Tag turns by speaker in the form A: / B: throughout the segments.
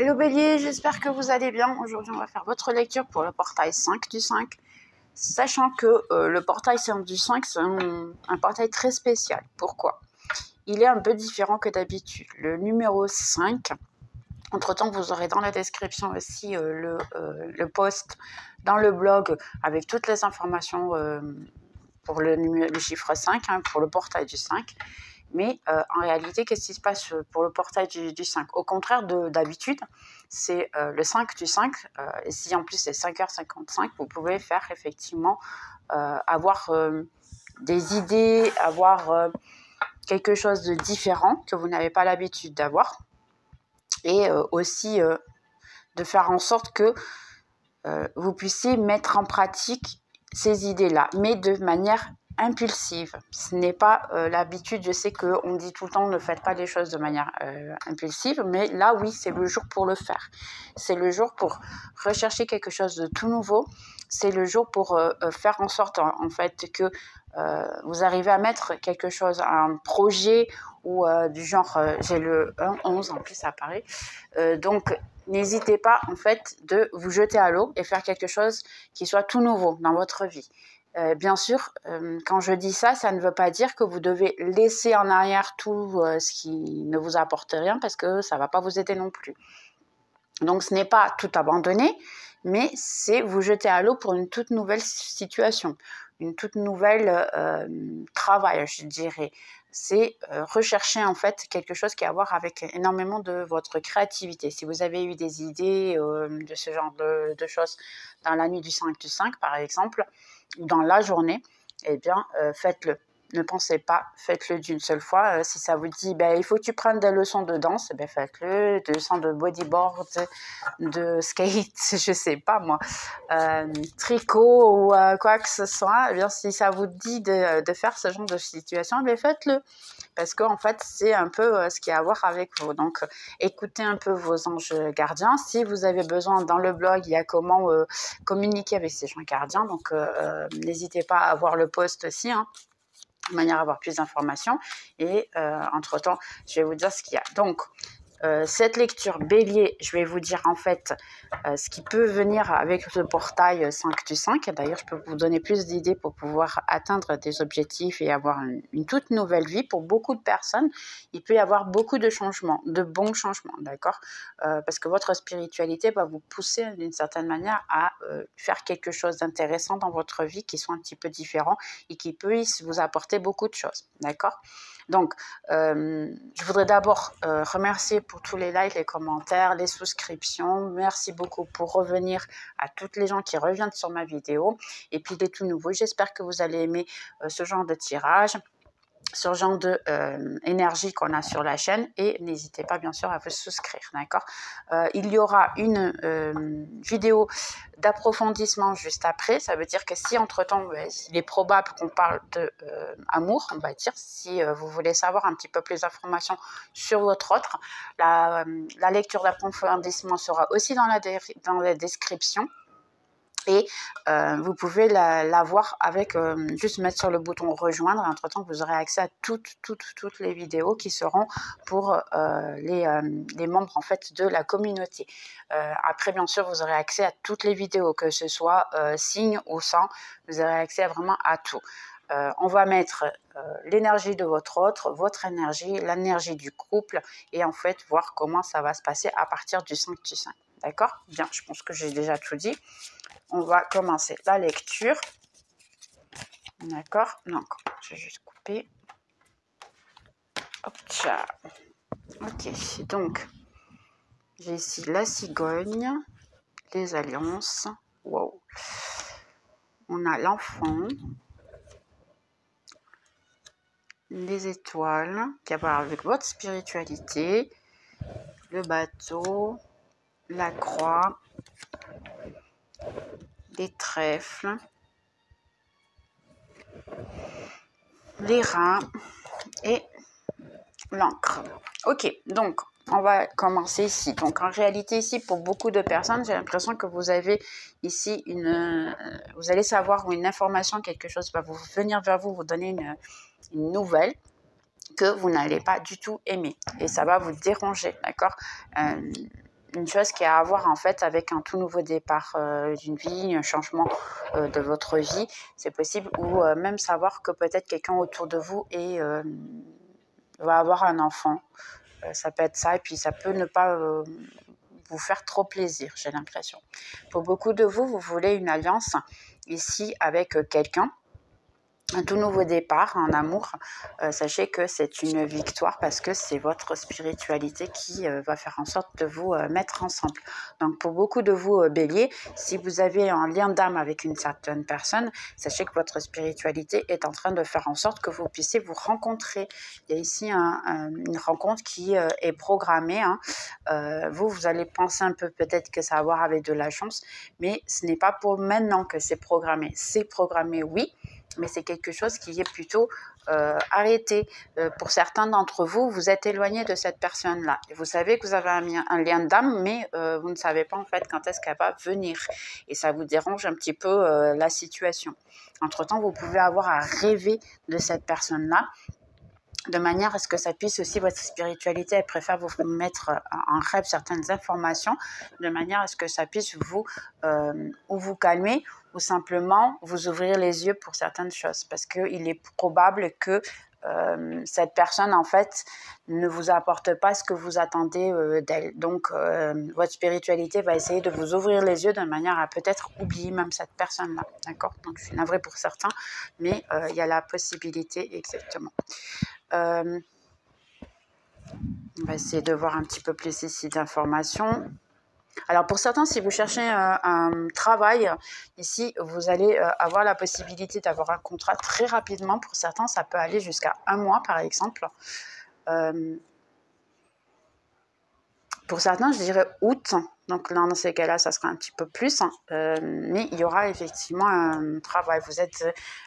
A: Hello Bélier, j'espère que vous allez bien. Aujourd'hui, on va faire votre lecture pour le portail 5 du 5. Sachant que le portail 5 du 5, c'est un portail très spécial. Pourquoi? Il est un peu différent que d'habitude. Le numéro 5, entre-temps, vous aurez dans la description aussi le post dans le blog avec toutes les informations pour le chiffre 5, pour le portail du 5. Mais en réalité, qu'est-ce qui se passe pour le portail du 5? Au contraire d'habitude, c'est le 5 du 5. Et si en plus c'est 5h55, vous pouvez faire effectivement avoir des idées, avoir quelque chose de différent que vous n'avez pas l'habitude d'avoir. Et aussi de faire en sorte que vous puissiez mettre en pratique ces idées-là, mais de manière impulsive. Ce n'est pas l'habitude, je sais qu'on dit tout le temps ne faites pas les choses de manière impulsive, mais là oui, c'est le jour pour le faire. C'est le jour pour rechercher quelque chose de tout nouveau, c'est le jour pour faire en sorte en fait que vous arrivez à mettre quelque chose, un projet ou du genre, j'ai le 1-11 en plus ça apparaît, donc n'hésitez pas en fait de vous jeter à l'eau et faire quelque chose qui soit tout nouveau dans votre vie. Bien sûr, quand je dis ça, ça ne veut pas dire que vous devez laisser en arrière tout ce qui ne vous apporte rien parce que ça ne va pas vous aider non plus. Donc ce n'est pas tout abandonner, mais c'est vous jeter à l'eau pour une toute nouvelle situation, une toute nouvelle travail, je dirais. C'est rechercher en fait quelque chose qui a à voir avec énormément de votre créativité. Si vous avez eu des idées de ce genre de choses dans la nuit du 5 du 5 par exemple, ou dans la journée, eh bien faites-le. Ne pensez pas, faites-le d'une seule fois. Si ça vous dit, il faut que tu prennes des leçons de danse, faites-le. Des leçons de bodyboard, de skate, je sais pas moi, tricot ou quoi que ce soit. Eh bien, si ça vous dit de faire ce genre de situation, faites-le. Parce qu'en fait, c'est un peu ce qui a à voir avec vous. Donc, écoutez un peu vos anges gardiens. Si vous avez besoin, dans le blog, il y a comment communiquer avec ces anges gardiens. Donc, n'hésitez pas à voir le post aussi, de manière à avoir plus d'informations. Et entre-temps, je vais vous dire ce qu'il y a. Donc, cette lecture bélier, je vais vous dire en fait ce qui peut venir avec ce portail 5 du 5. D'ailleurs, je peux vous donner plus d'idées pour pouvoir atteindre des objectifs et avoir une toute nouvelle vie. Pour beaucoup de personnes, il peut y avoir beaucoup de changements, de bons changements, d'accord, parce que votre spiritualité va vous pousser d'une certaine manière à faire quelque chose d'intéressant dans votre vie qui soit un petit peu différent et qui puisse vous apporter beaucoup de choses, d'accord. Donc, je voudrais d'abord remercier pour tous les likes, les commentaires, les souscriptions. Merci beaucoup pour revenir à toutes les gens qui reviennent sur ma vidéo. Et puis, des tout nouveaux, j'espère que vous allez aimer ce genre de tirage, ce genre de énergie qu'on a sur la chaîne, et n'hésitez pas bien sûr à vous souscrire, d'accord. Il y aura une vidéo d'approfondissement juste après. Ça veut dire que si entre-temps, il est probable qu'on parle de amour, on va dire, si vous voulez savoir un petit peu plus d'informations sur votre autre, la lecture d'approfondissement sera aussi dans la description. Et vous pouvez la voir avec, juste mettre sur le bouton rejoindre. Entre-temps, vous aurez accès à toutes les vidéos qui seront pour les membres en fait de la communauté. Après, bien sûr, vous aurez accès à toutes les vidéos, que ce soit signe ou sans, vous aurez accès vraiment à tout. On va mettre l'énergie de votre énergie, l'énergie du couple, et en fait voir comment ça va se passer à partir du 5 du 5. D'accord? Bien, je pense que j'ai déjà tout dit. On va commencer la lecture. D'accord? Donc, je vais juste couper. Hop, tcha. Ok, donc, j'ai ici la cigogne, les alliances. Wow. On a l'enfant, les étoiles, qui a à voir avec votre spiritualité, le bateau, la croix, les trèfles, les reins et l'encre. Ok, donc on va commencer ici. Donc en réalité ici, pour beaucoup de personnes, j'ai l'impression que vous avez ici vous allez savoir une information, quelque chose va vous venir vers vous, vous donner une nouvelle que vous n'allez pas du tout aimer et ça va vous déranger, d'accord. une chose qui a à voir en fait avec un tout nouveau départ d'une vie, un changement de votre vie, c'est possible, ou même savoir que peut-être quelqu'un autour de vous va avoir un enfant. Ça peut être ça, et puis ça peut ne pas vous faire trop plaisir, j'ai l'impression. Pour beaucoup de vous, vous voulez une alliance ici avec quelqu'un, un tout nouveau départ en amour. Sachez que c'est une victoire parce que c'est votre spiritualité qui va faire en sorte de vous mettre ensemble. Donc pour beaucoup de vous béliers, si vous avez un lien d'âme avec une certaine personne, sachez que votre spiritualité est en train de faire en sorte que vous puissiez vous rencontrer. Il y a ici une rencontre qui est programmée. Vous allez penser un peu peut-être que ça a à voir avec de la chance, mais ce n'est pas pour maintenant que c'est programmé. C'est programmé, oui, mais c'est quelque chose qui est plutôt arrêté. Pour certains d'entre vous, vous êtes éloigné de cette personne-là. Vous savez que vous avez un lien d'âme, mais vous ne savez pas en fait quand est-ce qu'elle va venir. Et ça vous dérange un petit peu la situation. Entre-temps, vous pouvez avoir à rêver de cette personne-là, de manière à ce que ça puisse aussi, votre spiritualité, elle préfère vous mettre en rêve certaines informations, de manière à ce que ça puisse ou vous calmer, ou simplement vous ouvrir les yeux pour certaines choses. Parce qu'il est probable que cette personne, en fait, ne vous apporte pas ce que vous attendez d'elle. Donc, votre spiritualité va essayer de vous ouvrir les yeux de manière à peut-être oublier même cette personne-là. D'accord? Donc, je suis navrée pour certains, mais il y a la possibilité, exactement. On va essayer de voir un petit peu plus ici d'informations. Alors pour certains, si vous cherchez un travail, ici, vous allez avoir la possibilité d'avoir un contrat très rapidement. Pour certains, ça peut aller jusqu'à 1 mois, par exemple. Pour certains, je dirais août. Donc là, dans ces cas-là, ça sera un petit peu plus. Mais il y aura effectivement un travail. Vous êtes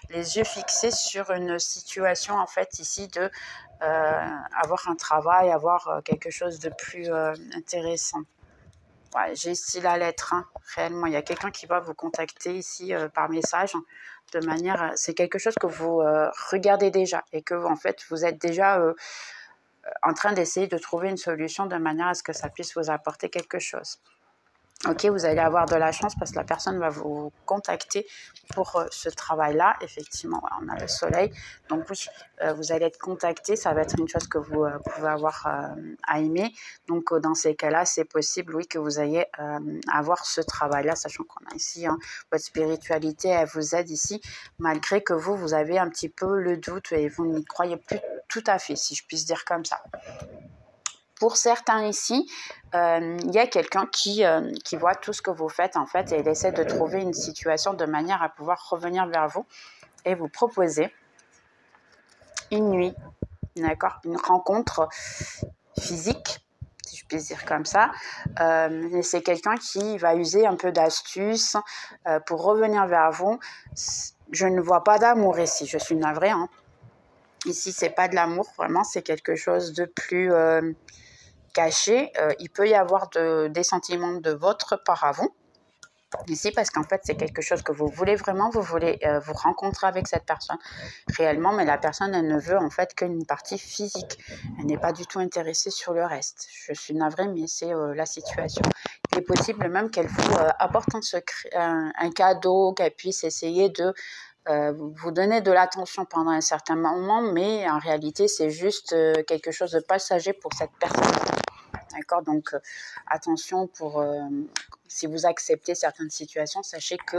A: les yeux fixés sur une situation, en fait, ici, de avoir un travail, avoir quelque chose de plus intéressant. Ouais, j'ai ici la lettre, réellement. Il y a quelqu'un qui va vous contacter ici par message, de manière... C'est quelque chose que vous regardez déjà et que, en fait, vous êtes déjà... en train d'essayer de trouver une solution de manière à ce que ça puisse vous apporter quelque chose. Ok, vous allez avoir de la chance parce que la personne va vous contacter pour ce travail-là. Effectivement, on a le soleil. Donc oui, vous allez être contacté. Ça va être une chose que vous pouvez avoir à aimer. Donc dans ces cas-là, c'est possible, oui, que vous ayez avoir ce travail-là, sachant qu'on a ici votre spiritualité, elle vous aide ici, malgré que vous avez un petit peu le doute et vous n'y croyez plus tout à fait, si je puisse dire comme ça. Pour certains ici, il y a quelqu'un qui voit tout ce que vous faites en fait et il essaie de trouver une situation de manière à pouvoir revenir vers vous et vous proposer une nuit, d'accord, une rencontre physique, si je puis dire comme ça. Et c'est quelqu'un qui va user un peu d'astuces pour revenir vers vous. Je ne vois pas d'amour ici, je suis navrée. Ici, c'est pas de l'amour, vraiment, c'est quelque chose de plus... caché, il peut y avoir des sentiments de votre part à vous ici parce qu'en fait c'est quelque chose que vous voulez vraiment, vous voulez vous rencontrer avec cette personne réellement, mais la personne elle ne veut en fait qu'une partie physique, elle n'est pas du tout intéressée sur le reste. Je suis navrée mais c'est la situation. Il est possible même qu'elle vous apporte un cadeau, qu'elle puisse essayer de vous donner de l'attention pendant un certain moment, mais en réalité c'est juste quelque chose de passager pour cette personne. D'accord, donc attention si vous acceptez certaines situations, sachez que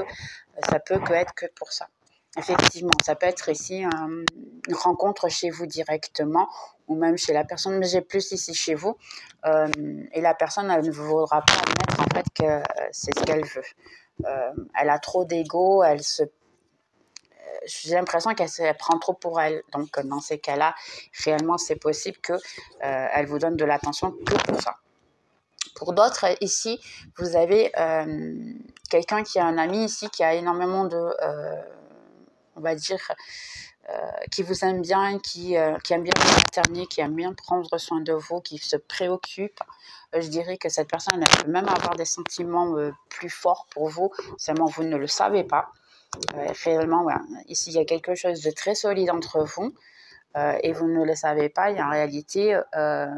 A: ça peut être que pour ça. Effectivement, ça peut être ici une rencontre chez vous directement ou même chez la personne, mais j'ai plus ici chez vous. Et la personne, elle ne voudra pas admettre en fait que c'est ce qu'elle veut. Elle a trop d'ego, j'ai l'impression qu'elle prend trop pour elle. Donc, dans ces cas-là, réellement, c'est possible qu'elle vous donne de l'attention que pour ça. Pour d'autres, ici, vous avez quelqu'un qui a un ami ici, qui a énormément on va dire, qui vous aime bien, qui aime bien vous materner, qui aime bien prendre soin de vous, qui se préoccupe. Je dirais que cette personne, elle peut même avoir des sentiments plus forts pour vous, seulement vous ne le savez pas. Réellement, ouais, ici, il y a quelque chose de très solide entre vous et vous ne le savez pas. Et en réalité,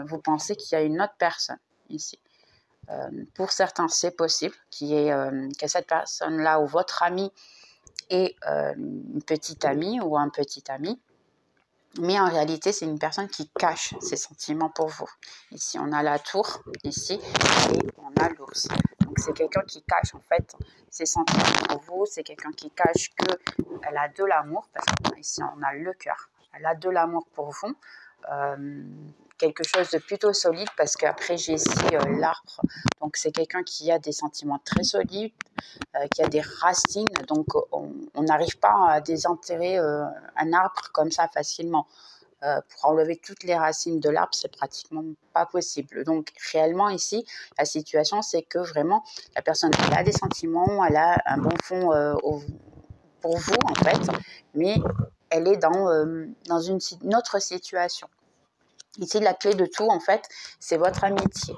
A: vous pensez qu'il y a une autre personne ici. Pour certains, c'est possible que cette personne-là ou votre ami ait une petite amie ou un petit ami. Mais en réalité, c'est une personne qui cache ses sentiments pour vous. Ici, on a la tour, ici, et on a l'ours. Donc, c'est quelqu'un qui cache, en fait, ses sentiments pour vous. C'est quelqu'un qui cache qu'elle a de l'amour, parce qu'ici, on a le cœur. Elle a de l'amour pour vous. Quelque chose de plutôt solide, parce qu'après, j'ai ici l'arbre. Donc, c'est quelqu'un qui a des sentiments très solides, qui a des racines, donc on n'arrive pas à désenterrer un arbre comme ça facilement. Pour enlever toutes les racines de l'arbre, c'est pratiquement pas possible. Donc réellement ici, la situation, c'est que vraiment, la personne, elle a des sentiments, elle a un bon fond pour vous, en fait, mais elle est dans une autre situation. Ici, la clé de tout, en fait, c'est votre amitié.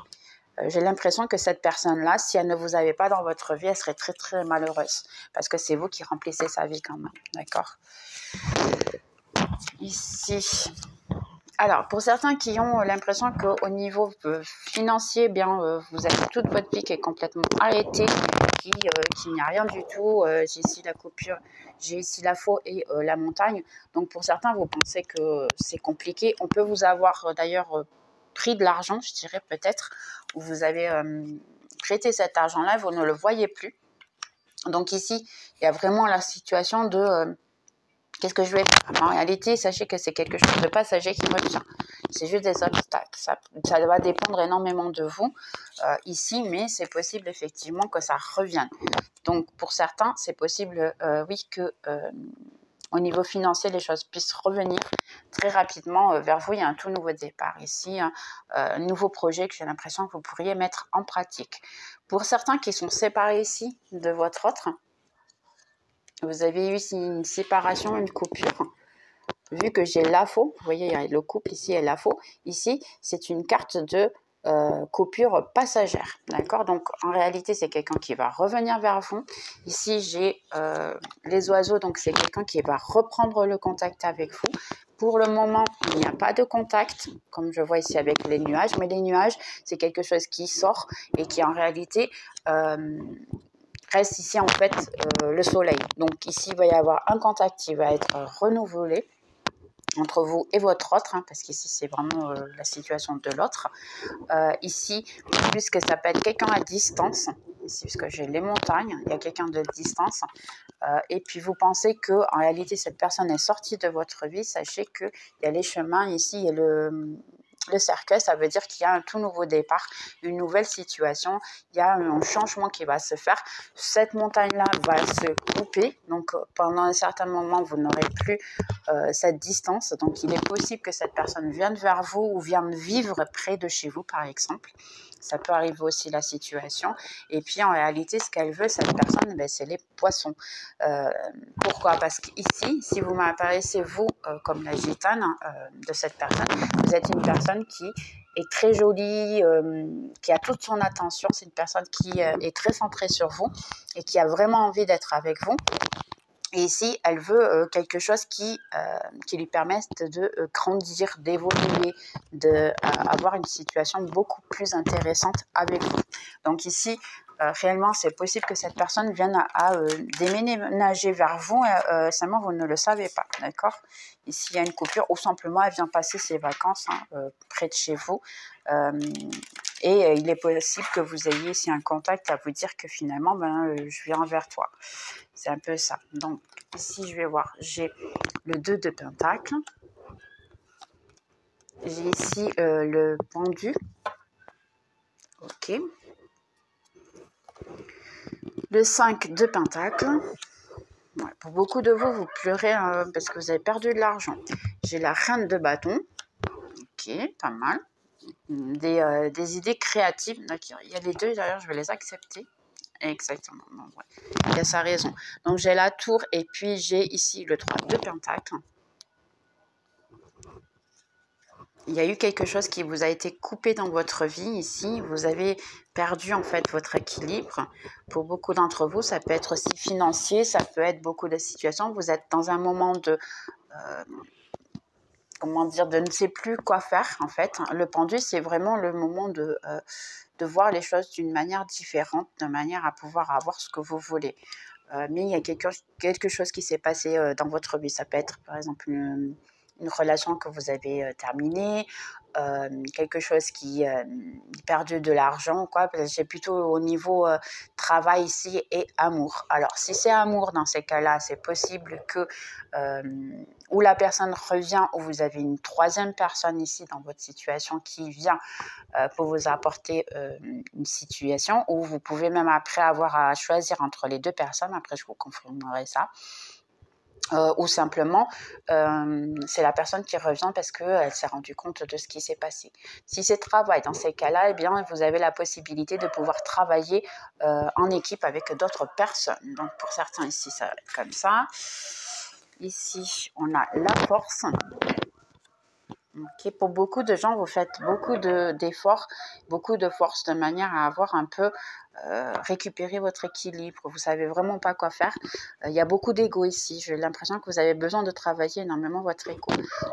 A: J'ai l'impression que cette personne-là, si elle ne vous avait pas dans votre vie, elle serait très très malheureuse. Parce que c'est vous qui remplissez sa vie quand même. D'accord? Ici. Alors, pour certains qui ont l'impression qu'au niveau financier, vous avez toute votre vie qui est complètement arrêtée, qu'il n'y a rien du tout. J'ai ici la coupure, j'ai ici la faux et la montagne. Donc, pour certains, vous pensez que c'est compliqué. On peut vous avoir d'ailleurs pris de l'argent, je dirais peut-être, où vous avez prêté cet argent-là, vous ne le voyez plus. Donc ici, il y a vraiment la situation de qu'est-ce que je vais faire. En réalité, sachez que c'est quelque chose de passager qui revient. C'est juste des obstacles. Ça va dépendre énormément de vous ici, mais c'est possible effectivement que ça revienne. Donc pour certains, c'est possible, oui, que au niveau financier, les choses puissent revenir très rapidement vers vous. Il y a un tout nouveau départ ici, un nouveau projet que j'ai l'impression que vous pourriez mettre en pratique. Pour certains qui sont séparés ici de votre autre, vous avez eu une séparation, une coupure. Vu que j'ai la faux, vous voyez, il y a le couple ici et la faux. Ici, c'est une carte de coupure passagère, d'accord? Donc, en réalité, c'est quelqu'un qui va revenir vers vous. Ici, j'ai les oiseaux, donc c'est quelqu'un qui va reprendre le contact avec vous. Pour le moment, il n'y a pas de contact, comme je vois ici avec les nuages, mais les nuages, c'est quelque chose qui sort et qui, en réalité, reste ici, en fait, le soleil. Donc, ici, il va y avoir un contact qui va être renouvelé entre vous et votre autre, hein, parce qu'ici c'est vraiment la situation de l'autre. Ici, puisque ça peut être quelqu'un à distance, ici puisque j'ai les montagnes, il y a quelqu'un de distance, et puis vous pensez que en réalité cette personne est sortie de votre vie, sachez qu'il y a les chemins ici, il y a le cercueil, ça veut dire qu'il y a un tout nouveau départ, une nouvelle situation, il y a un changement qui va se faire. Cette montagne-là va se couper, donc pendant un certain moment, vous n'aurez plus cette distance. Donc, il est possible que cette personne vienne vers vous ou vienne vivre près de chez vous, par exemple. Ça peut arriver aussi la situation. Et puis, en réalité, ce qu'elle veut, cette personne, c'est les poissons. Pourquoi? Parce qu'ici, si vous m'apparaissez, vous, comme la gitane de cette personne, vous êtes une personne qui est très jolie, qui a toute son attention. C'est une personne qui est très centrée sur vous et qui a vraiment envie d'être avec vous. Et ici, elle veut quelque chose qui lui permette de grandir, d'évoluer, d'avoir une situation beaucoup plus intéressante avec vous. Donc ici, réellement, c'est possible que cette personne vienne à déménager vers vous, seulement vous ne le savez pas, d'accord? Ici, il y a une coupure, ou simplement, elle vient passer ses vacances près de chez vous. Et il est possible que vous ayez ici un contact à vous dire que finalement, je viens vers toi. C'est un peu ça. Donc, ici, je vais voir, j'ai le 2 de Pentacle. J'ai ici le pendu. Ok. Le 5 de Pentacle. Ouais, pour beaucoup de vous, vous pleurez parce que vous avez perdu de l'argent. J'ai la Reine de Bâton. Ok, pas mal. Des idées créatives. Il y a les deux, d'ailleurs, je vais les accepter. Exactement. Bon, ouais. Il y a sa raison. Donc, j'ai la tour et puis j'ai ici le 3 de Pentacle. Il y a eu quelque chose qui vous a été coupé dans votre vie ici. Vous avez perdu en fait votre équilibre. Pour beaucoup d'entre vous, ça peut être aussi financier, ça peut être beaucoup de situations. Vous êtes dans un moment comment dire, de ne sait plus quoi faire en fait. Le pendu, c'est vraiment le moment de voir les choses d'une manière différente, de manière à pouvoir avoir ce que vous voulez. Mais il y a quelque chose qui s'est passé dans votre vie. Ça peut être par exemple une relation que vous avez terminée, quelque chose qui perdu de l'argent, quoi. J'ai plutôt au niveau travail ici et amour. Alors, si c'est amour, dans ces cas-là, c'est possible que ou la personne revient ou vous avez une troisième personne ici dans votre situation qui vient pour vous apporter une situation, ou vous pouvez même après avoir à choisir entre les deux personnes, après je vous confirmerai ça, ou simplement c'est la personne qui revient parce qu'elle s'est rendue compte de ce qui s'est passé. Si c'est travail, dans ces cas-là, eh bien, vous avez la possibilité de pouvoir travailler en équipe avec d'autres personnes. Donc pour certains ici, ça va être comme ça. Ici, on a la force. Okay. Pour beaucoup de gens, vous faites beaucoup d'efforts, beaucoup de force de manière à avoir un peu récupéré votre équilibre. Vous savez vraiment pas quoi faire. Il y a beaucoup d'ego ici. J'ai l'impression que vous avez besoin de travailler énormément votre ego.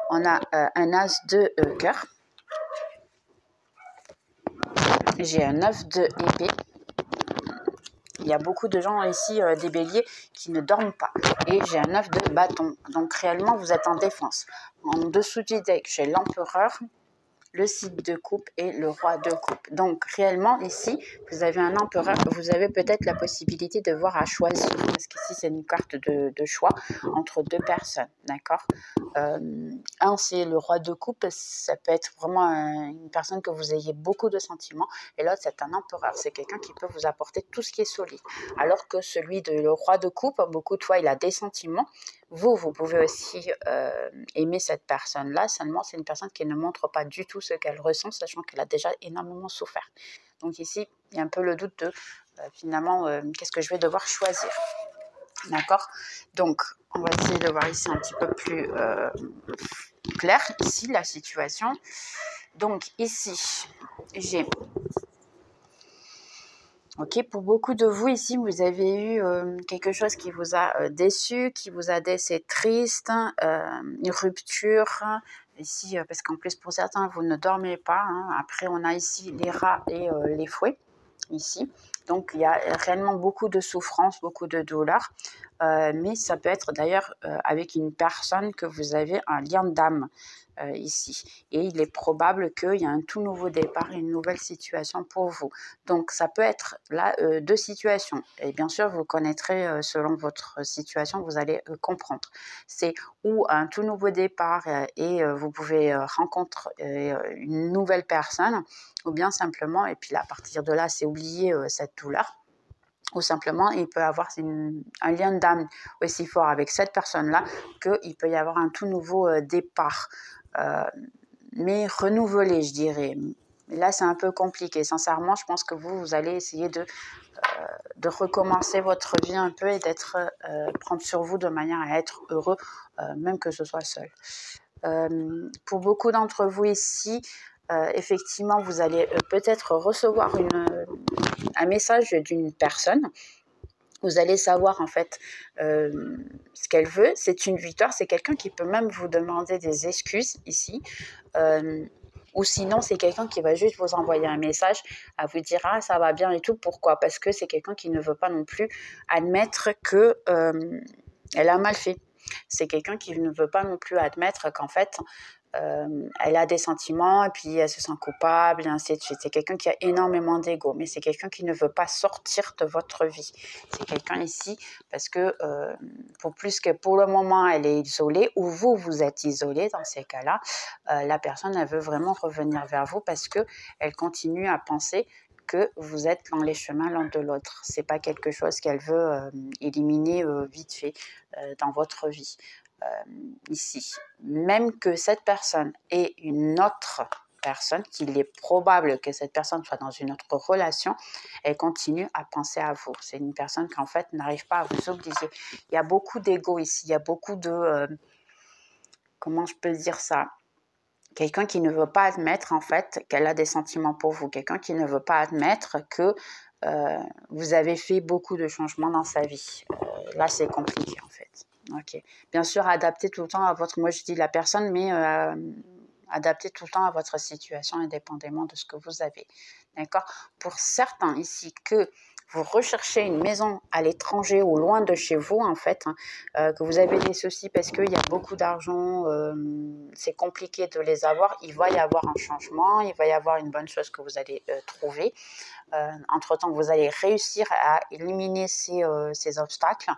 A: On a un as de cœur. J'ai un 9 de épée. Il y a beaucoup de gens ici, des béliers, qui ne dorment pas. Et j'ai un 9 de bâton. Donc réellement, vous êtes en défense. En dessous du deck, j'ai l'empereur, le 6 de coupe et le roi de coupe. Donc réellement ici, vous avez un empereur, vous avez peut-être la possibilité de voir à choisir, parce qu'ici c'est une carte de choix entre deux personnes, d'accord. Un, c'est le roi de coupe, ça peut être vraiment une personne que vous ayez beaucoup de sentiments, et l'autre c'est un empereur, c'est quelqu'un qui peut vous apporter tout ce qui est solide, alors que celui de le roi de coupe, beaucoup de fois il a des sentiments. Vous pouvez aussi aimer cette personne-là, seulement c'est une personne qui ne montre pas du tout ce qu'elle ressent, sachant qu'elle a déjà énormément souffert. Donc ici, il y a un peu le doute de finalement, qu'est-ce que je vais devoir choisir. D'accord. Donc, on va essayer de voir ici un petit peu plus clair, ici, la situation. Donc ici, j'ai... Ok, pour beaucoup de vous ici, vous avez eu quelque chose qui vous a déçu, qui vous a laissé triste, une rupture. Ici, parce qu'en plus, pour certains, vous ne dormez pas. Hein. Après, on a ici les rats et les fouets, ici. Donc, il y a réellement beaucoup de souffrance, beaucoup de douleur. Mais ça peut être d'ailleurs avec une personne que vous avez un lien d'âme. Ici. Et il est probable qu'il y a un tout nouveau départ, une nouvelle situation pour vous. Donc, ça peut être là deux situations. Et bien sûr, vous connaîtrez selon votre situation, vous allez comprendre. C'est ou un tout nouveau départ et vous pouvez rencontrer une nouvelle personne, ou bien simplement, et puis là, à partir de là, c'est oublier cette douleur. Ou simplement, il peut y avoir un lien d'âme aussi fort avec cette personne-là qu'il peut y avoir un tout nouveau départ. Mais renouvelé, je dirais. Là, c'est un peu compliqué. Sincèrement, je pense que vous allez essayer de recommencer votre vie un peu et prendre sur vous de manière à être heureux, même que ce soit seul. Pour beaucoup d'entre vous ici, effectivement, vous allez peut-être recevoir un message d'une personne. Vous allez savoir en fait ce qu'elle veut. C'est une victoire, c'est quelqu'un qui peut même vous demander des excuses ici. Ou sinon, c'est quelqu'un qui va juste vous envoyer un message à vous dire « Ah, ça va bien et tout ». Pourquoi? Parce que c'est quelqu'un qui ne veut pas non plus admettre qu'elle a mal fait. C'est quelqu'un qui ne veut pas non plus admettre qu'en fait, elle a des sentiments et puis elle se sent coupable et ainsi de suite. C'est quelqu'un qui a énormément d'ego, mais c'est quelqu'un qui ne veut pas sortir de votre vie. C'est quelqu'un ici parce que pour le moment elle est isolée ou vous êtes isolé dans ces cas-là, la personne elle veut vraiment revenir vers vous parce que elle continue à penser que vous êtes dans les chemins l'un de l'autre. C'est pas quelque chose qu'elle veut éliminer vite fait dans votre vie. Ici, même que cette personne ait une autre personne, qu'il est probable que cette personne soit dans une autre relation, elle continue à penser à vous. C'est une personne qui en fait n'arrive pas à vous obliger. Il y a beaucoup d'ego ici, il y a beaucoup de... comment je peux dire ça? Quelqu'un qui ne veut pas admettre en fait qu'elle a des sentiments pour vous, quelqu'un qui ne veut pas admettre que vous avez fait beaucoup de changements dans sa vie. Là, c'est compliqué en fait. Ok. Bien sûr, adaptez tout le temps à votre, moi je dis la personne, mais adaptez tout le temps à votre situation indépendamment de ce que vous avez. D'accord? Pour certains ici que vous recherchez une maison à l'étranger ou loin de chez vous, en fait, que vous avez des soucis parce qu'il y a beaucoup d'argent, c'est compliqué de les avoir, il va y avoir un changement, il va y avoir une bonne chose que vous allez trouver. Entre-temps, vous allez réussir à éliminer ces obstacles.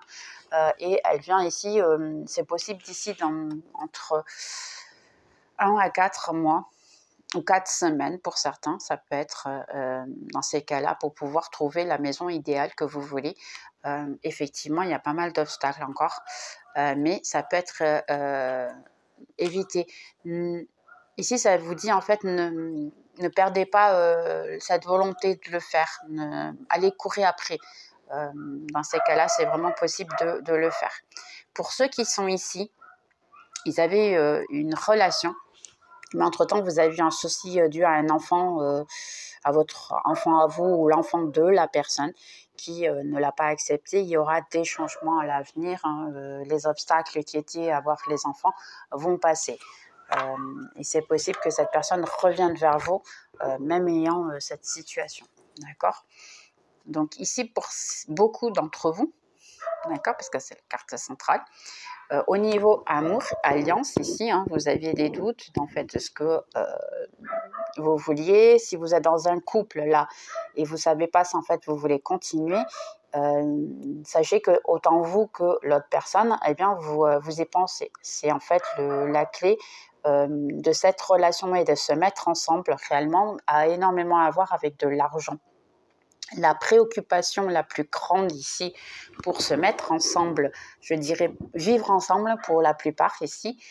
A: Et elle vient ici, c'est possible d'ici entre 1 à 4 mois ou 4 semaines pour certains, ça peut être dans ces cas-là pour pouvoir trouver la maison idéale que vous voulez. Effectivement, il y a pas mal d'obstacles encore, mais ça peut être évité. Ici, ça vous dit en fait, ne perdez pas cette volonté de le faire, allez courir après. Dans ces cas-là, c'est vraiment possible de le faire. Pour ceux qui sont ici, ils avaient une relation, mais entre-temps, vous avez eu un souci dû à un enfant, à votre enfant à vous ou l'enfant de la personne qui ne l'a pas accepté. Il y aura des changements à l'avenir. Les obstacles qui étaient à avoir les enfants vont passer. Et c'est possible que cette personne revienne vers vous, même ayant cette situation. D'accord? Donc ici, pour beaucoup d'entre vous, d'accord, parce que c'est la carte centrale, au niveau amour, alliance, ici, vous aviez des doutes en fait de ce que vous vouliez. Si vous êtes dans un couple là et vous ne savez pas si en fait vous voulez continuer, sachez que autant vous que l'autre personne, eh bien vous y pensez. C'est en fait la clé de cette relation et de se mettre ensemble réellement a énormément à voir avec de l'argent. La préoccupation la plus grande ici pour se mettre ensemble, je dirais vivre ensemble pour la plupart ici,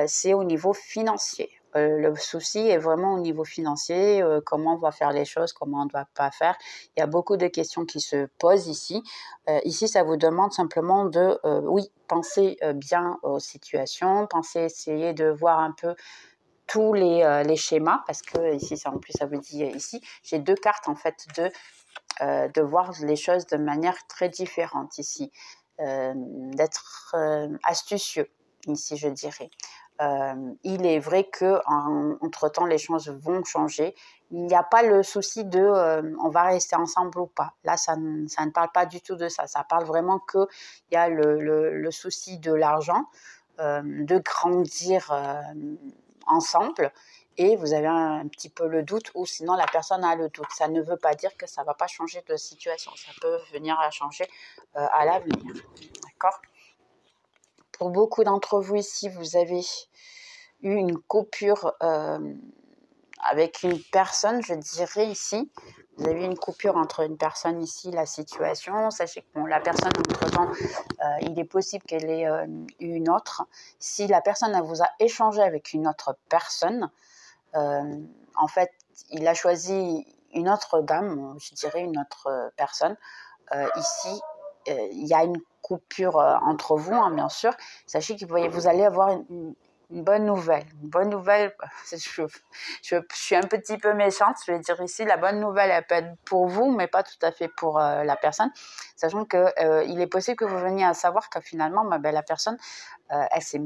A: c'est au niveau financier. Le souci est vraiment au niveau financier, comment on va faire les choses, comment on ne doit pas faire. Il y a beaucoup de questions qui se posent ici. Ici, ça vous demande simplement de, oui, penser bien aux situations, penser, essayer de voir un peu tous les schémas, parce que ici, ça, en plus, ça vous dit ici, j'ai 2 cartes en fait de voir les choses de manière très différente ici, d'être astucieux ici, je dirais. Il est vrai que entre-temps, les choses vont changer. Il n'y a pas le souci de on va rester ensemble ou pas. Là, ça ne parle pas du tout de ça. Ça parle vraiment qu'il y a le souci de l'argent, de grandir ensemble, et vous avez un petit peu le doute, ou sinon la personne a le doute. Ça ne veut pas dire que ça ne va pas changer de situation. Ça peut venir à changer à l'avenir. D'accord? Pour beaucoup d'entre vous ici, vous avez eu une coupure avec une personne, je dirais ici. Vous avez une coupure entre une personne ici, la situation. Sachez que bon, la personne, entre-temps, il est possible qu'elle ait eu une autre. Si la personne vous a échangé avec une autre personne, en fait, il a choisi une autre dame, je dirais une autre personne. Ici, il y a une coupure entre vous, bien sûr. Sachez que vous allez avoir une bonne nouvelle. Une bonne nouvelle, je suis un petit peu méchante, je vais dire ici, la bonne nouvelle, elle peut être pour vous, mais pas tout à fait pour la personne. Sachant qu'il est possible que vous veniez à savoir que finalement, la personne, elle s'est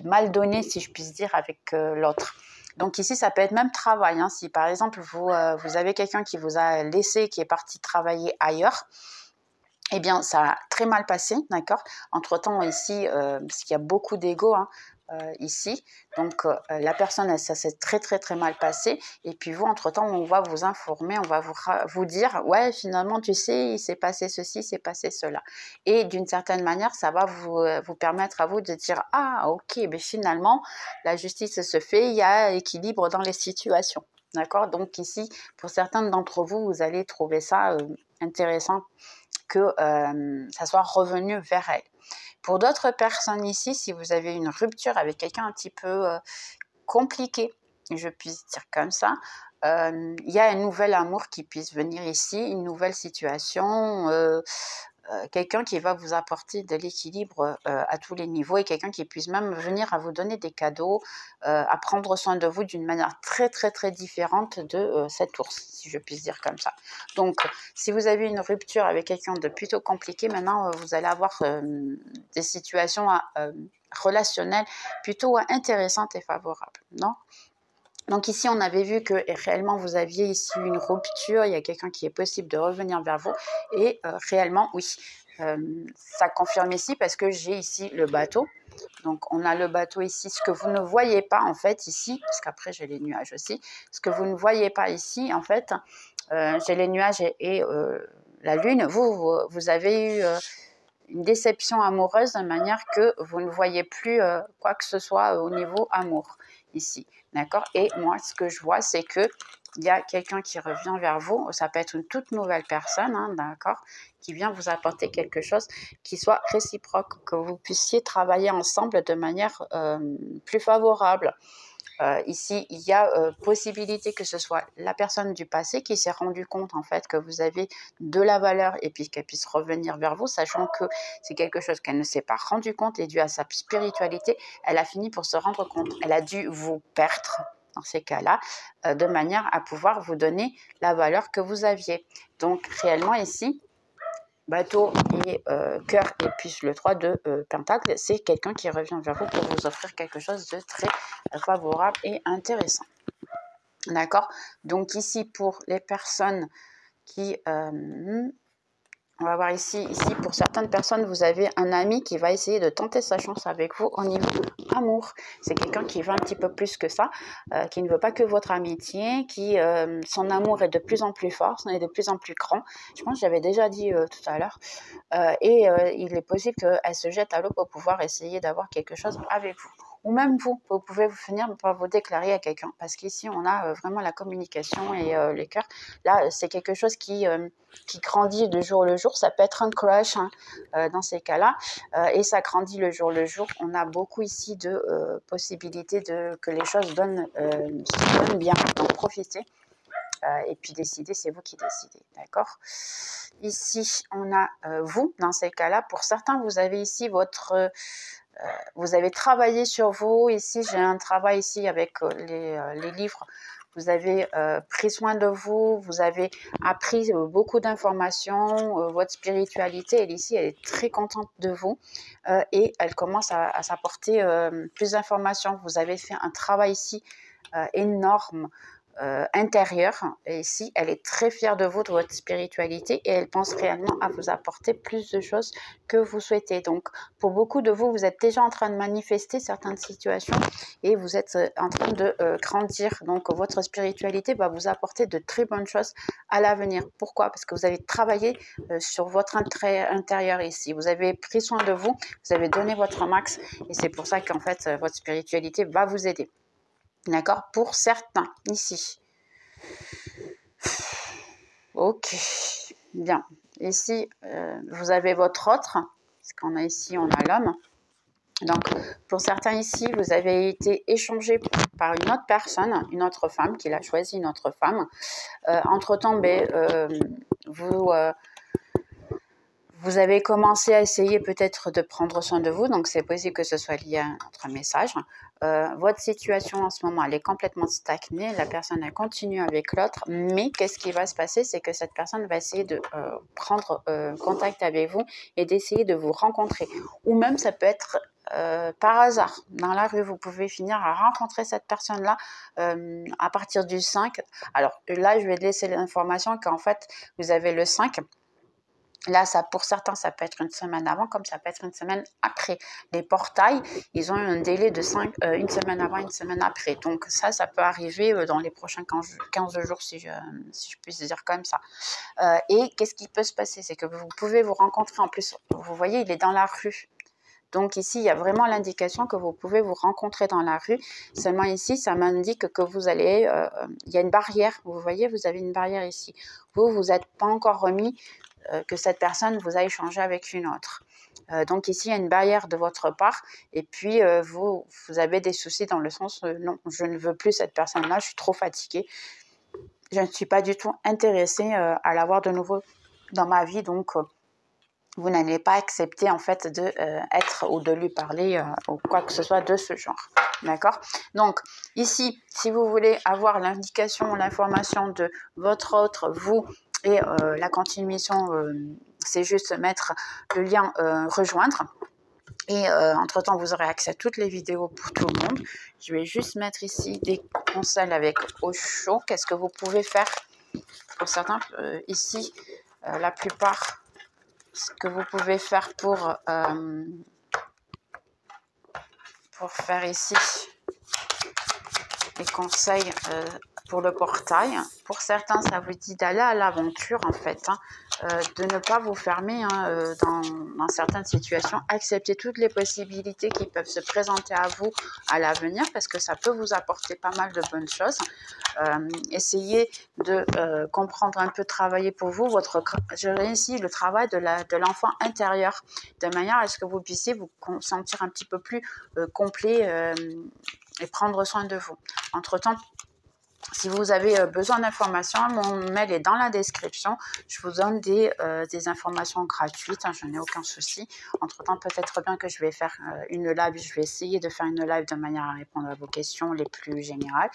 A: mal donnée, si je puis dire, avec l'autre. Donc ici, ça peut être même travail. Si par exemple, vous avez quelqu'un qui vous a laissé, qui est parti travailler ailleurs, eh bien, ça a très mal passé, d'accord? Entre-temps, ici, parce qu'il y a beaucoup d'ego ici, donc la personne, ça s'est très, très, très mal passé. Et puis vous, entre-temps, on va vous informer, on va vous dire, ouais, finalement, tu sais, il s'est passé ceci, il s'est passé cela. Et d'une certaine manière, ça va vous permettre à vous de dire, ah, ok, mais finalement, la justice se fait, il y a équilibre dans les situations. D'accord? Donc ici, pour certains d'entre vous, vous allez trouver ça intéressant que ça soit revenu vers elle. Pour d'autres personnes ici, si vous avez une rupture avec quelqu'un un petit peu compliqué, je puisse dire comme ça, il y a un nouvel amour qui puisse venir ici, une nouvelle situation quelqu'un qui va vous apporter de l'équilibre à tous les niveaux et quelqu'un qui puisse même venir à vous donner des cadeaux, à prendre soin de vous d'une manière très très très différente de cet ours, si je puis dire comme ça. Donc, si vous avez une rupture avec quelqu'un de plutôt compliqué, maintenant vous allez avoir des situations relationnelles plutôt intéressantes et favorables, non? Donc ici, on avait vu que réellement, vous aviez ici une rupture, il y a quelqu'un qui est possible de revenir vers vous. Et réellement, oui, ça confirme ici parce que j'ai ici le bateau. Donc on a le bateau ici, ce que vous ne voyez pas en fait ici, parce qu'après j'ai les nuages aussi, ce que vous ne voyez pas ici en fait, j'ai les nuages et la lune, vous avez eu une déception amoureuse de manière que vous ne voyez plus quoi que ce soit au niveau amour ici, d'accord? Et moi, ce que je vois, c'est que il y a quelqu'un qui revient vers vous, ça peut être une toute nouvelle personne, hein, d'accord, qui vient vous apporter quelque chose qui soit réciproque, que vous puissiez travailler ensemble de manière plus favorable. Ici, il y a possibilité que ce soit la personne du passé qui s'est rendu compte en fait que vous avez de la valeur et puis qu'elle puisse revenir vers vous, sachant que c'est quelque chose qu'elle ne s'est pas rendu compte et dû à sa spiritualité, elle a fini pour se rendre compte. Elle a dû vous perdre dans ces cas-là, de manière à pouvoir vous donner la valeur que vous aviez. Donc réellement ici, bateau et cœur et puis le 3 de pentacle, c'est quelqu'un qui revient vers vous pour vous offrir quelque chose de très favorable et intéressant. D'accord? Donc ici, pour les personnes qui... on va voir ici, pour certaines personnes, vous avez un ami qui va essayer de tenter sa chance avec vous au niveau amour. C'est quelqu'un qui veut un petit peu plus que ça, qui ne veut pas que votre amitié, qui son amour est de plus en plus fort, est de plus en plus grand. Je pense que j'avais déjà dit tout à l'heure. Il est possible qu'elle se jette à l'eau pour pouvoir essayer d'avoir quelque chose avec vous. Ou même vous pouvez vous finir par vous déclarer à quelqu'un. Parce qu'ici, on a vraiment la communication et les cœurs. Là, c'est quelque chose qui grandit de jour le jour. Ça peut être un crush hein, dans ces cas-là. Et ça grandit le jour le jour. On a beaucoup ici de possibilités que les choses se donnent bien. Donc, profitez. Et puis décider, c'est vous qui décidez, d'accord? Ici, on a vous, dans ces cas-là. Pour certains, vous avez ici vous avez travaillé sur vous. Ici, j'ai un travail ici avec les livres. Vous avez pris soin de vous, vous avez appris beaucoup d'informations, votre spiritualité, elle ici, elle est très contente de vous et elle commence à s'apporter plus d'informations. Vous avez fait un travail ici énorme, intérieure, et ici elle est très fière de vous, de votre spiritualité, et elle pense réellement à vous apporter plus de choses que vous souhaitez. Donc pour beaucoup de vous, vous êtes déjà en train de manifester certaines situations et vous êtes en train de grandir. Donc votre spiritualité va vous apporter de très bonnes choses à l'avenir. Pourquoi? Parce que vous avez travaillé sur votre intérieur ici, vous avez pris soin de vous, vous avez donné votre max, et c'est pour ça qu'en fait votre spiritualité va vous aider. D'accord? Pour certains, ici. Ok, bien. Ici, vous avez votre autre, parce qu'on a ici, on a l'homme. Donc, pour certains ici, vous avez été échangé par une autre personne, une autre femme, qu'il a choisi une autre femme. Entre-temps, vous avez commencé à essayer peut-être de prendre soin de vous, donc c'est possible que ce soit lié à un autre message. Votre situation en ce moment, elle est complètement stagnée, la personne, elle continue avec l'autre, mais qu'est-ce qui va se passer? C'est que cette personne va essayer de prendre contact avec vous et d'essayer de vous rencontrer. Ou même, ça peut être par hasard, dans la rue, vous pouvez finir à rencontrer cette personne-là à partir du 5. Alors là, je vais laisser l'information qu'en fait, vous avez le 5. Là, pour certains, ça peut être une semaine avant, comme ça peut être une semaine après. Les portails, ils ont un délai de une semaine avant, une semaine après. Donc ça peut arriver dans les prochains 15 jours, si je puis dire comme ça. Et qu'est-ce qui peut se passer? C'est que vous pouvez vous rencontrer, en plus, vous voyez, il est dans la rue. Donc ici, il y a vraiment l'indication que vous pouvez vous rencontrer dans la rue. Seulement ici, ça m'indique que vous allez... il y a une barrière. Vous voyez, vous avez une barrière ici. Vous n'êtes pas encore remis que cette personne vous a échangé avec une autre. Donc ici, il y a une barrière de votre part. Et puis, vous avez des soucis dans le sens non, je ne veux plus cette personne-là, je suis trop fatiguée. Je ne suis pas du tout intéressée à l'avoir de nouveau dans ma vie. Donc, vous n'allez pas accepter en fait de être ou de lui parler ou quoi que ce soit de ce genre. D'accord? Donc ici, si vous voulez avoir l'indication, l'information de votre autre, vous et la continuation, c'est juste mettre le lien rejoindre. Et entre-temps, vous aurez accès à toutes les vidéos pour tout le monde. Je vais juste mettre ici des conseils avec Osho. Qu'est-ce que vous pouvez faire? Pour certains, ici, la plupart, ce que vous pouvez faire pour faire ici les conseils pour le portail. Pour certains, ça vous dit d'aller à l'aventure en fait, hein, de ne pas vous fermer dans certaines situations, accepter toutes les possibilités qui peuvent se présenter à vous à l'avenir parce que ça peut vous apporter pas mal de bonnes choses. Essayez de comprendre un peu, travailler pour vous, je réussis le travail de l'enfant intérieur, de manière à ce que vous puissiez vous sentir un petit peu plus complet et prendre soin de vous. Entre-temps, si vous avez besoin d'informations, mon mail est dans la description. Je vous donne des informations gratuites, hein, je n'ai aucun souci. Entre-temps, peut-être bien que je vais faire une live. Je vais essayer de faire une live de manière à répondre à vos questions les plus générales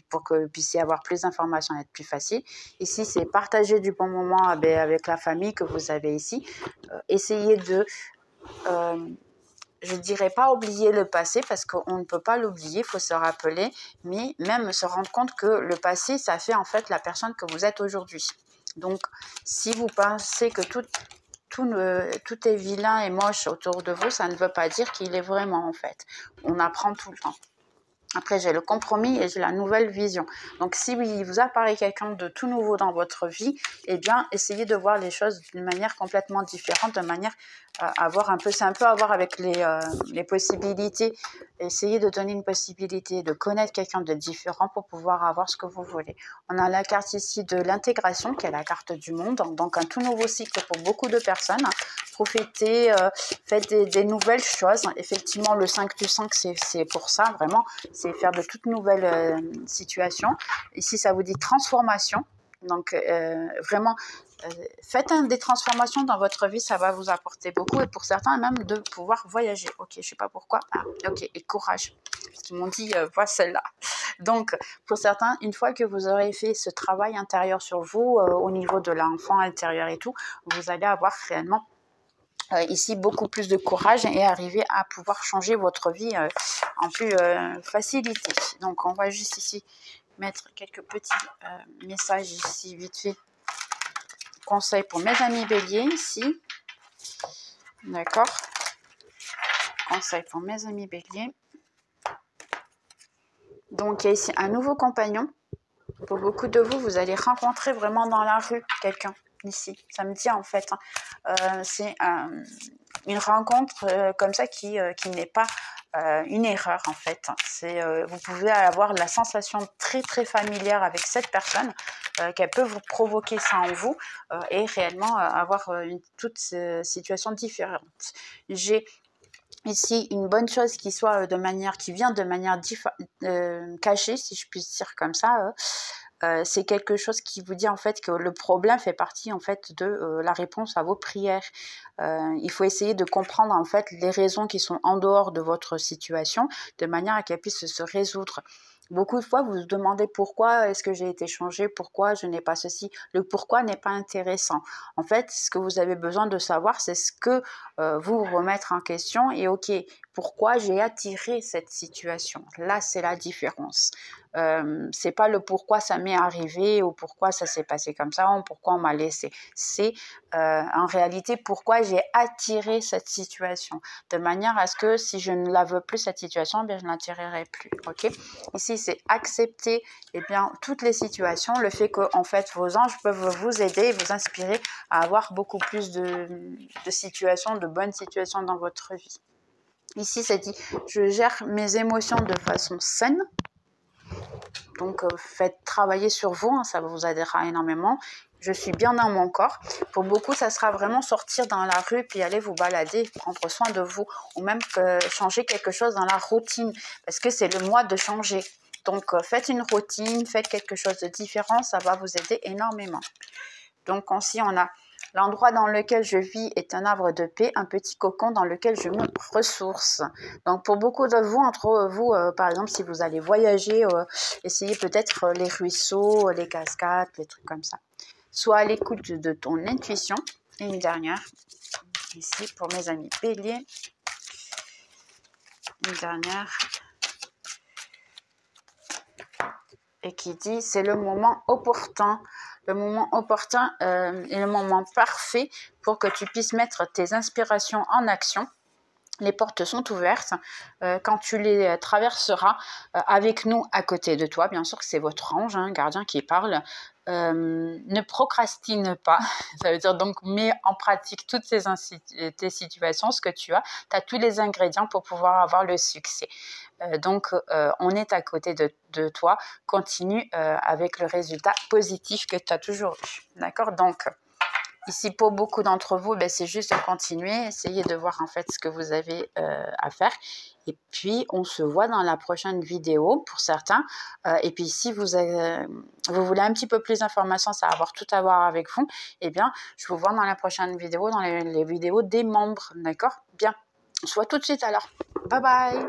A: pour que vous puissiez avoir plus d'informations et être plus facile. Ici, c'est partager du bon moment avec la famille que vous avez ici. Essayez de... je ne dirais pas oublier le passé parce qu'on ne peut pas l'oublier, il faut se rappeler, mais même se rendre compte que le passé, ça fait en fait la personne que vous êtes aujourd'hui. Donc, si vous pensez que tout est vilain et moche autour de vous, ça ne veut pas dire qu'il est vraiment en fait. On apprend tout le temps. Après, j'ai le compromis et j'ai la nouvelle vision. Donc, si il vous apparaît quelqu'un de tout nouveau dans votre vie, eh bien, essayez de voir les choses d'une manière complètement différente, de manière à voir un peu, c'est un peu à voir avec les possibilités. Essayez de donner une possibilité de connaître quelqu'un de différent pour pouvoir avoir ce que vous voulez. On a la carte ici de l'intégration, qui est la carte du monde, donc un tout nouveau cycle pour beaucoup de personnes. Profitez, faites des nouvelles choses. Effectivement, le 5 du 5, c'est pour ça, vraiment. C'est faire de toutes nouvelles situations. Ici, ça vous dit transformation. Donc, vraiment, faites des transformations dans votre vie, ça va vous apporter beaucoup. Et pour certains, même de pouvoir voyager. Ok, je ne sais pas pourquoi. Ah, ok, et courage. Parce qu'ils m'ont dit, vois celle-là. Donc, pour certains, une fois que vous aurez fait ce travail intérieur sur vous, au niveau de l'enfant intérieur et tout, vous allez avoir réellement ici beaucoup plus de courage et arriver à pouvoir changer votre vie en plus facilité. Donc on va juste ici mettre quelques petits messages ici vite fait. Conseil pour mes amis béliers ici. D'accord. Conseil pour mes amis béliers. Donc il y a ici un nouveau compagnon. Pour beaucoup de vous, vous allez rencontrer vraiment dans la rue quelqu'un. Ici, ça me dit en fait, c'est une rencontre comme ça qui n'est pas une erreur en fait. Vous pouvez avoir la sensation très très familière avec cette personne, qu'elle peut vous provoquer ça en vous et réellement avoir toute situation différente. J'ai ici une bonne chose qui soit qui vient de manière cachée, si je puis dire comme ça. C'est quelque chose qui vous dit en fait que le problème fait partie en fait de la réponse à vos prières. Il faut essayer de comprendre en fait les raisons qui sont en dehors de votre situation de manière à qu'elles puissent se résoudre. Beaucoup de fois, vous vous demandez pourquoi est-ce que j'ai été changée, pourquoi je n'ai pas ceci. Le pourquoi n'est pas intéressant. En fait, ce que vous avez besoin de savoir, c'est ce que vous remettre en question et ok, pourquoi j'ai attiré cette situation. Là, c'est la différence. C'est pas le pourquoi ça m'est arrivé ou pourquoi ça s'est passé comme ça ou pourquoi on m'a laissé. C'est en réalité pourquoi j'ai attiré cette situation de manière à ce que si je ne la veux plus cette situation, eh bien, je ne l'attirerai plus. Ok. Ici, c'est accepter toutes les situations, le fait que en fait vos anges peuvent vous aider, vous inspirer à avoir beaucoup plus de situations, de bonnes situations dans votre vie. Ici, ça dit je gère mes émotions de façon saine. Donc, faites travailler sur vous, hein, ça vous aidera énormément. Je suis bien dans mon corps. Pour beaucoup, ça sera vraiment sortir dans la rue, puis aller vous balader, prendre soin de vous, ou même changer quelque chose dans la routine, parce que c'est le mois de changer. Donc, faites une routine, faites quelque chose de différent, ça va vous aider énormément. Donc, ici, on a L'endroit dans lequel je vis est un havre de paix, un petit cocon dans lequel je me ressource. Donc pour beaucoup de vous, entre vous, par exemple, si vous allez voyager, essayez peut-être les ruisseaux, les cascades, les trucs comme ça. Sois à l'écoute de ton intuition. Et une dernière, ici pour mes amis béliers. Une dernière. Et qui dit c'est le moment opportun. Le moment opportun est le moment parfait pour que tu puisses mettre tes inspirations en action. Les portes sont ouvertes. Quand tu les traverseras avec nous à côté de toi, bien sûr que c'est votre ange, gardien qui parle. Ne procrastine pas. Ça veut dire donc mets en pratique toutes tes situations, ce que tu as. Tu as tous les ingrédients pour pouvoir avoir le succès. Donc, on est à côté de toi. Continue avec le résultat positif que tu as toujours eu. D'accord? Donc, ici, pour beaucoup d'entre vous, c'est juste de continuer. Essayez de voir en fait ce que vous avez à faire. Et puis, on se voit dans la prochaine vidéo pour certains. Et puis, si vous voulez un petit peu plus d'informations, ça va avoir tout à voir avec vous, eh bien, je vous vois dans la prochaine vidéo, dans les vidéos des membres. D'accord? Bien. On se voit tout de suite alors. Bye bye!